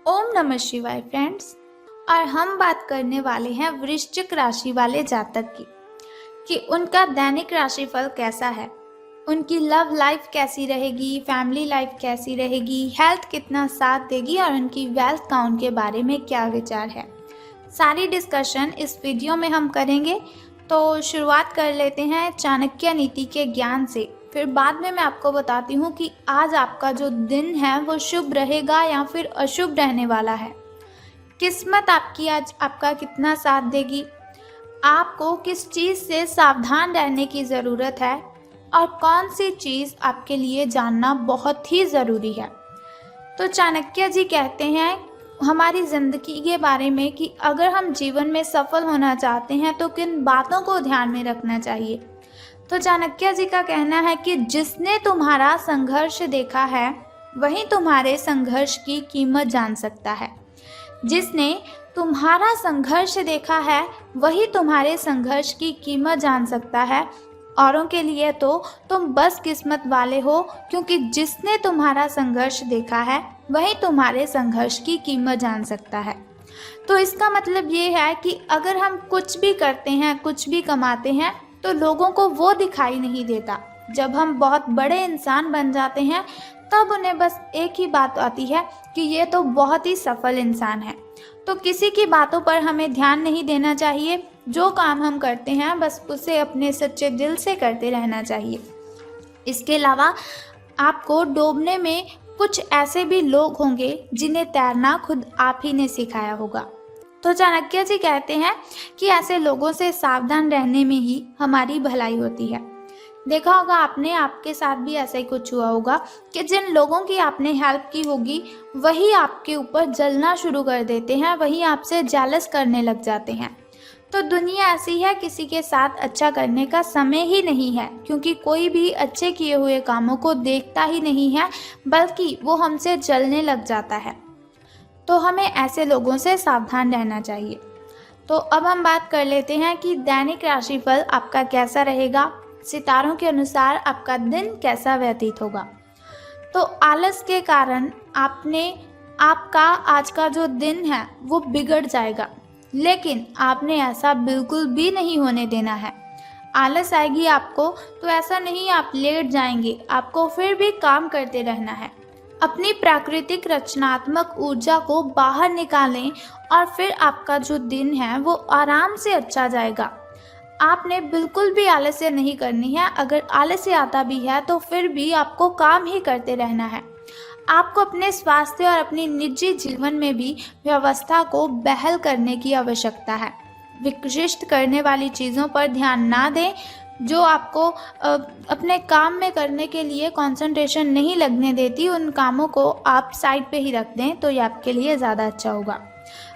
ओम नमः शिवाय फ्रेंड्स। और हम बात करने वाले हैं वृश्चिक राशि वाले जातक की कि उनका दैनिक राशिफल कैसा है, उनकी लव लाइफ कैसी रहेगी, फैमिली लाइफ कैसी रहेगी, हेल्थ कितना साथ देगी और उनकी वेल्थ काउंट के बारे में क्या विचार है। सारी डिस्कशन इस वीडियो में हम करेंगे। तो शुरुआत कर लेते हैं चाणक्य नीति के ज्ञान से, फिर बाद में मैं आपको बताती हूँ कि आज आपका जो दिन है वो शुभ रहेगा या फिर अशुभ रहने वाला है। किस्मत आपकी आज आपका कितना साथ देगी, आपको किस चीज़ से सावधान रहने की ज़रूरत है और कौन सी चीज़ आपके लिए जानना बहुत ही ज़रूरी है। तो चाणक्य जी कहते हैं हमारी ज़िंदगी के बारे में कि अगर हम जीवन में सफल होना चाहते हैं तो किन बातों को ध्यान में रखना चाहिए। तो चाणक्य जी का कहना है कि जिसने तुम्हारा संघर्ष देखा है वही तुम्हारे संघर्ष की कीमत जान सकता है। जिसने तुम्हारा संघर्ष देखा है वही तुम्हारे संघर्ष की कीमत जान सकता है। औरों के लिए तो तुम बस किस्मत वाले हो, क्योंकि जिसने तुम्हारा संघर्ष देखा है वही तुम्हारे संघर्ष की कीमत जान सकता है। तो इसका मतलब ये है कि अगर हम कुछ भी करते हैं, कुछ भी कमाते हैं, तो लोगों को वो दिखाई नहीं देता। जब हम बहुत बड़े इंसान बन जाते हैं तब उन्हें बस एक ही बात आती है कि ये तो बहुत ही सफल इंसान है। तो किसी की बातों पर हमें ध्यान नहीं देना चाहिए। जो काम हम करते हैं बस उसे अपने सच्चे दिल से करते रहना चाहिए। इसके अलावा आपको डूबने में कुछ ऐसे भी लोग होंगे जिन्हें तैरना खुद आप ही ने सिखाया होगा। तो चाणक्य जी कहते हैं कि ऐसे लोगों से सावधान रहने में ही हमारी भलाई होती है। देखा होगा आपने, आपके साथ भी ऐसा ही कुछ हुआ होगा कि जिन लोगों की आपने हेल्प की होगी वही आपके ऊपर जलना शुरू कर देते हैं, वही आपसे जेलस करने लग जाते हैं। तो दुनिया ऐसी है, किसी के साथ अच्छा करने का समय ही नहीं है, क्योंकि कोई भी अच्छे किए हुए कामों को देखता ही नहीं है, बल्कि वो हमसे जलने लग जाता है। तो हमें ऐसे लोगों से सावधान रहना चाहिए। तो अब हम बात कर लेते हैं कि दैनिक राशिफल आपका कैसा रहेगा, सितारों के अनुसार आपका दिन कैसा व्यतीत होगा। तो आलस के कारण आपका आज का जो दिन है वो बिगड़ जाएगा, लेकिन आपने ऐसा बिल्कुल भी नहीं होने देना है। आलस आएगी आपको तो ऐसा नहीं आप लेट जाएंगे, आपको फिर भी काम करते रहना है। अपनी प्राकृतिक रचनात्मक ऊर्जा को बाहर निकालें और फिर आपका जो दिन है वो आराम से अच्छा जाएगा। आपने बिल्कुल भी आलस्य नहीं करनी है। अगर आलस्य आता भी है तो फिर भी आपको काम ही करते रहना है। आपको अपने स्वास्थ्य और अपनी निजी जीवन में भी व्यवस्था को बहाल करने की आवश्यकता है। विशिष्ट करने वाली चीज़ों पर ध्यान ना दें। जो आपको अपने काम में करने के लिए कंसंट्रेशन नहीं लगने देती, उन कामों को आप साइड पे ही रख दें तो ये आपके लिए ज़्यादा अच्छा होगा।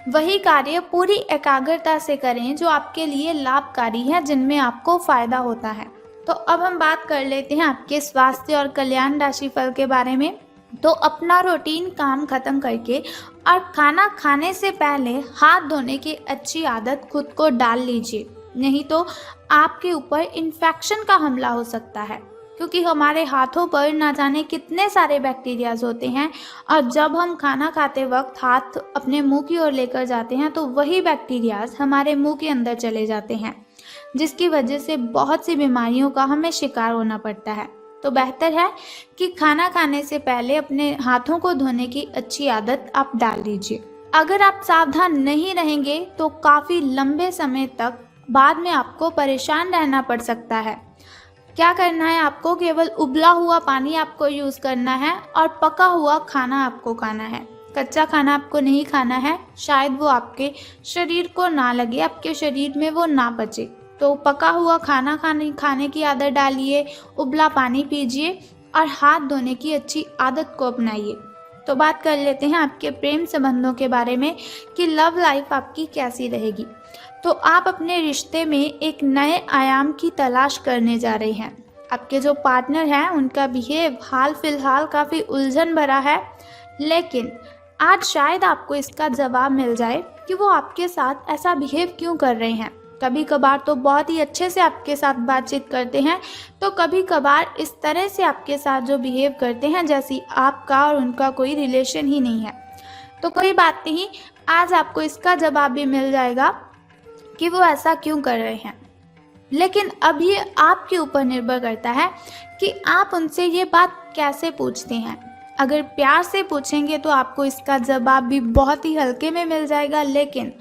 वही कार्य पूरी एकाग्रता से करें जो आपके लिए लाभकारी है, जिनमें आपको फ़ायदा होता है। तो अब हम बात कर लेते हैं आपके स्वास्थ्य और कल्याण राशिफल के बारे में। तो अपना रूटीन काम खत्म करके और खाना खाने से पहले हाथ धोने की अच्छी आदत खुद को डाल लीजिए, नहीं तो आपके ऊपर इन्फेक्शन का हमला हो सकता है, क्योंकि हमारे हाथों पर ना जाने कितने सारे बैक्टीरियाज होते हैं। और जब हम खाना खाते वक्त हाथ अपने मुंह की ओर लेकर जाते हैं तो वही बैक्टीरियाज हमारे मुंह के अंदर चले जाते हैं, जिसकी वजह से बहुत सी बीमारियों का हमें शिकार होना पड़ता है। तो बेहतर है कि खाना खाने से पहले अपने हाथों को धोने की अच्छी आदत आप डाल लीजिए। अगर आप सावधान नहीं रहेंगे तो काफ़ी लंबे समय तक बाद में आपको परेशान रहना पड़ सकता है। क्या करना है आपको, केवल उबला हुआ पानी आपको यूज़ करना है और पका हुआ खाना आपको खाना है। कच्चा खाना आपको नहीं खाना है, शायद वो आपके शरीर को ना लगे, आपके शरीर में वो ना पचे। तो पका हुआ खाना खाने की आदत डालिए, उबला पानी पीजिए और हाथ धोने की अच्छी आदत को अपनाइए। तो बात कर लेते हैं आपके प्रेम संबंधों के बारे में कि लव लाइफ आपकी कैसी रहेगी। तो आप अपने रिश्ते में एक नए आयाम की तलाश करने जा रहे हैं। आपके जो पार्टनर हैं उनका बिहेव हाल फिलहाल काफ़ी उलझन भरा है, लेकिन आज शायद आपको इसका जवाब मिल जाए कि वो आपके साथ ऐसा बिहेव क्यों कर रहे हैं। कभी कभार तो बहुत ही अच्छे से आपके साथ बातचीत करते हैं, तो कभी कभार इस तरह से आपके साथ जो बिहेव करते हैं जैसी आपका और उनका कोई रिलेशन ही नहीं है। तो कोई बात नहीं, आज आपको इसका जवाब भी मिल जाएगा कि वो ऐसा क्यों कर रहे हैं। लेकिन अब ये आपके ऊपर निर्भर करता है कि आप उनसे ये बात कैसे पूछते हैं। अगर प्यार से पूछेंगे तो आपको इसका जवाब भी बहुत ही हल्के में मिल जाएगा, लेकिन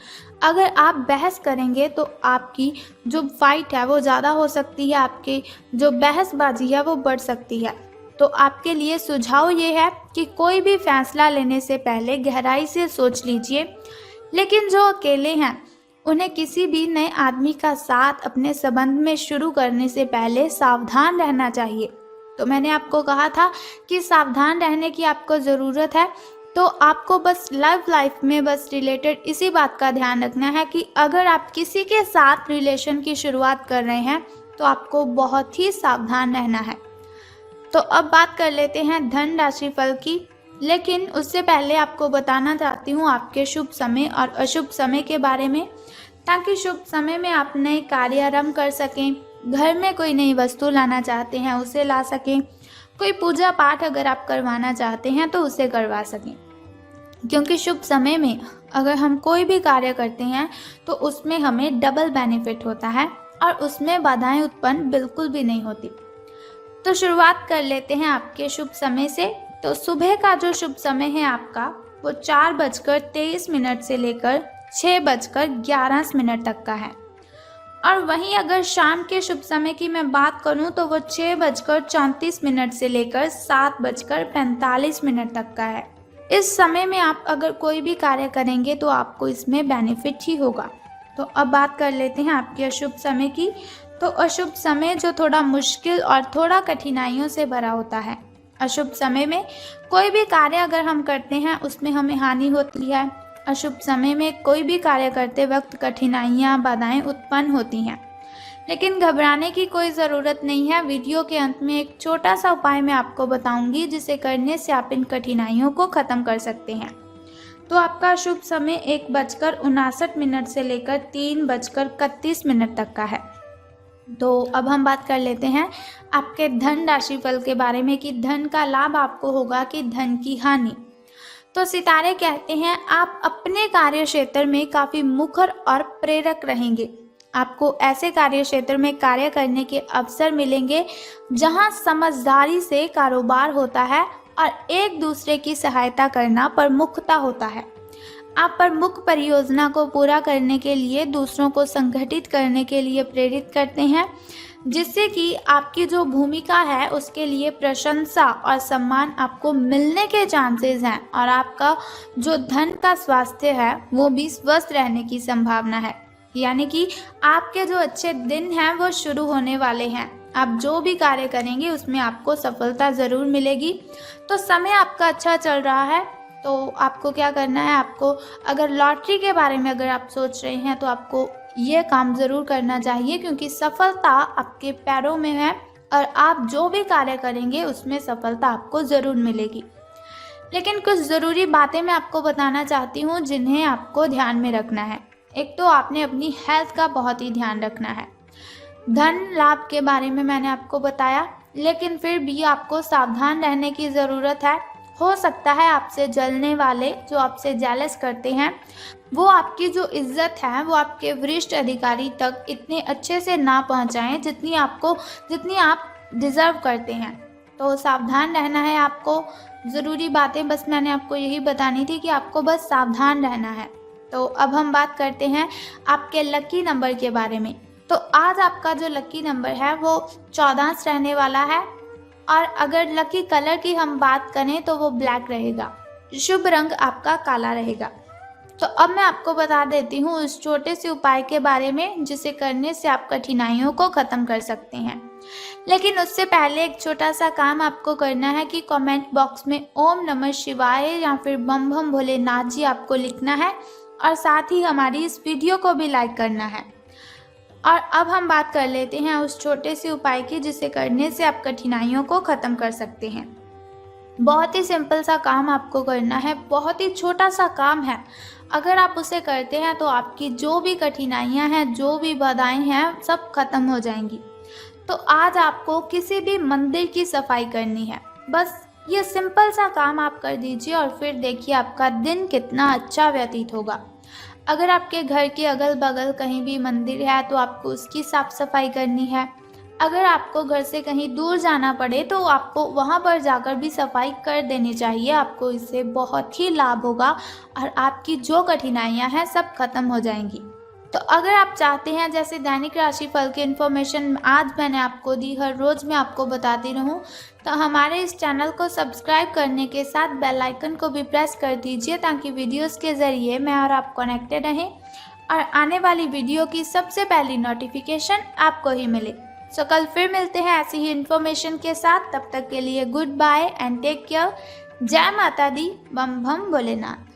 अगर आप बहस करेंगे तो आपकी जो फाइट है वो ज़्यादा हो सकती है, आपकी जो बहसबाजी है वो बढ़ सकती है। तो आपके लिए सुझाव ये है कि कोई भी फैसला लेने से पहले गहराई से सोच लीजिए। लेकिन जो अकेले हैं उन्हें किसी भी नए आदमी का साथ अपने संबंध में शुरू करने से पहले सावधान रहना चाहिए। तो मैंने आपको कहा था कि सावधान रहने की आपको ज़रूरत है। तो आपको बस लव लाइफ में बस रिलेटेड इसी बात का ध्यान रखना है कि अगर आप किसी के साथ रिलेशन की शुरुआत कर रहे हैं तो आपको बहुत ही सावधान रहना है। तो अब बात कर लेते हैं धन राशि फल की। लेकिन उससे पहले आपको बताना चाहती हूँ आपके शुभ समय और अशुभ समय के बारे में, ताकि शुभ समय में आप नए कार्य आरंभ कर सकें, घर में कोई नई वस्तु लाना चाहते हैं उसे ला सकें, कोई पूजा पाठ अगर आप करवाना चाहते हैं तो उसे करवा सकें। क्योंकि शुभ समय में अगर हम कोई भी कार्य करते हैं तो उसमें हमें डबल बेनिफिट होता है और उसमें बाधाएं उत्पन्न बिल्कुल भी नहीं होती। तो शुरुआत कर लेते हैं आपके शुभ समय से। तो सुबह का जो शुभ समय है आपका वो 4:23 से लेकर 6:11 तक का है। और वहीं अगर शाम के शुभ समय की मैं बात करूं तो वो 6:34 से लेकर 7:45 तक का है। इस समय में आप अगर कोई भी कार्य करेंगे तो आपको इसमें बेनिफिट ही होगा। तो अब बात कर लेते हैं आपके अशुभ समय की। तो अशुभ समय जो थोड़ा मुश्किल और थोड़ा कठिनाइयों से भरा होता है। अशुभ समय में कोई भी कार्य अगर हम करते हैं उसमें हमें हानि होती है। अशुभ समय में कोई भी कार्य करते वक्त कठिनाइयाँ बाधाएं उत्पन्न होती हैं। लेकिन घबराने की कोई ज़रूरत नहीं है। वीडियो के अंत में एक छोटा सा उपाय मैं आपको बताऊंगी जिसे करने से आप इन कठिनाइयों को ख़त्म कर सकते हैं। तो आपका शुभ समय 1:59 से लेकर 3:31 तक का है। तो अब हम बात कर लेते हैं आपके धन राशि फल के बारे में कि धन का लाभ आपको होगा कि धन की हानि। तो सितारे कहते हैं आप अपने कार्य क्षेत्र में काफ़ी मुखर और प्रेरक रहेंगे। आपको ऐसे कार्य क्षेत्र में कार्य करने के अवसर मिलेंगे जहां समझदारी से कारोबार होता है और एक दूसरे की सहायता करना प्रमुखता होता है। आप प्रमुख परियोजना को पूरा करने के लिए दूसरों को संगठित करने के लिए प्रेरित करते हैं, जिससे कि आपकी जो भूमिका है उसके लिए प्रशंसा और सम्मान आपको मिलने के चांसेस हैं। और आपका जो धन का स्वास्थ्य है वो भी स्वस्थ रहने की संभावना है। यानी कि आपके जो अच्छे दिन हैं वो शुरू होने वाले हैं। आप जो भी कार्य करेंगे उसमें आपको सफलता ज़रूर मिलेगी। तो समय आपका अच्छा चल रहा है। तो आपको क्या करना है, आपको अगर लॉटरी के बारे में अगर आप सोच रहे हैं तो आपको ये काम ज़रूर करना चाहिए, क्योंकि सफलता आपके पैरों में है और आप जो भी कार्य करेंगे उसमें सफलता आपको ज़रूर मिलेगी। लेकिन कुछ ज़रूरी बातें मैं आपको बताना चाहती हूँ जिन्हें आपको ध्यान में रखना है। एक तो आपने अपनी हेल्थ का बहुत ही ध्यान रखना है। धन लाभ के बारे में मैंने आपको बताया, लेकिन फिर भी आपको सावधान रहने की ज़रूरत है। हो सकता है आपसे जलने वाले, जो आपसे जेलस करते हैं, वो आपकी जो इज्जत है वो आपके वरिष्ठ अधिकारी तक इतने अच्छे से ना पहुंचाएं जितनी आप डिज़र्व करते हैं। तो सावधान रहना है आपको। ज़रूरी बातें बस मैंने आपको यही बतानी थी कि आपको बस सावधान रहना है। तो अब हम बात करते हैं आपके लकी नंबर के बारे में। तो आज आपका जो लकी नंबर है वो 14 रहने वाला है। और अगर लकी कलर की हम बात करें तो वो ब्लैक रहेगा। शुभ रंग आपका काला रहेगा। तो अब मैं आपको बता देती हूँ उस छोटे से उपाय के बारे में जिसे करने से आप कठिनाइयों को ख़त्म कर सकते हैं। लेकिन उससे पहले एक छोटा सा काम आपको करना है कि कमेंट बॉक्स में ओम नमः शिवाय या फिर बम बम भोलेनाथ जी आपको लिखना है और साथ ही हमारी इस वीडियो को भी लाइक करना है। और अब हम बात कर लेते हैं उस छोटे से उपाय की जिसे करने से आप कठिनाइयों को ख़त्म कर सकते हैं। बहुत ही सिंपल सा काम आपको करना है, बहुत ही छोटा सा काम है। अगर आप उसे करते हैं तो आपकी जो भी कठिनाइयां हैं, जो भी बाधाएं हैं, सब खत्म हो जाएंगी। तो आज आपको किसी भी मंदिर की सफाई करनी है। बस ये सिंपल सा काम आप कर दीजिए और फिर देखिए आपका दिन कितना अच्छा व्यतीत होगा। अगर आपके घर के अगल-बगल कहीं भी मंदिर है तो आपको उसकी साफ-सफाई करनी है। अगर आपको घर से कहीं दूर जाना पड़े तो आपको वहाँ पर जाकर भी सफाई कर देनी चाहिए। आपको इससे बहुत ही लाभ होगा और आपकी जो कठिनाइयाँ हैं सब खत्म हो जाएँगी। तो अगर आप चाहते हैं जैसे दैनिक राशिफल की इन्फॉर्मेशन आज मैंने आपको दी, हर रोज़ मैं आपको बताती रहूँ, तो हमारे इस चैनल को सब्सक्राइब करने के साथ बेल आइकन को भी प्रेस कर दीजिए ताकि वीडियोस के ज़रिए मैं और आप कनेक्टेड रहें और आने वाली वीडियो की सबसे पहली नोटिफिकेशन आपको ही मिले। सो कल फिर मिलते हैं ऐसी ही इन्फॉर्मेशन के साथ। तब तक के लिए good bye and take care. जय माता दी, बम बम भोलेनाथ।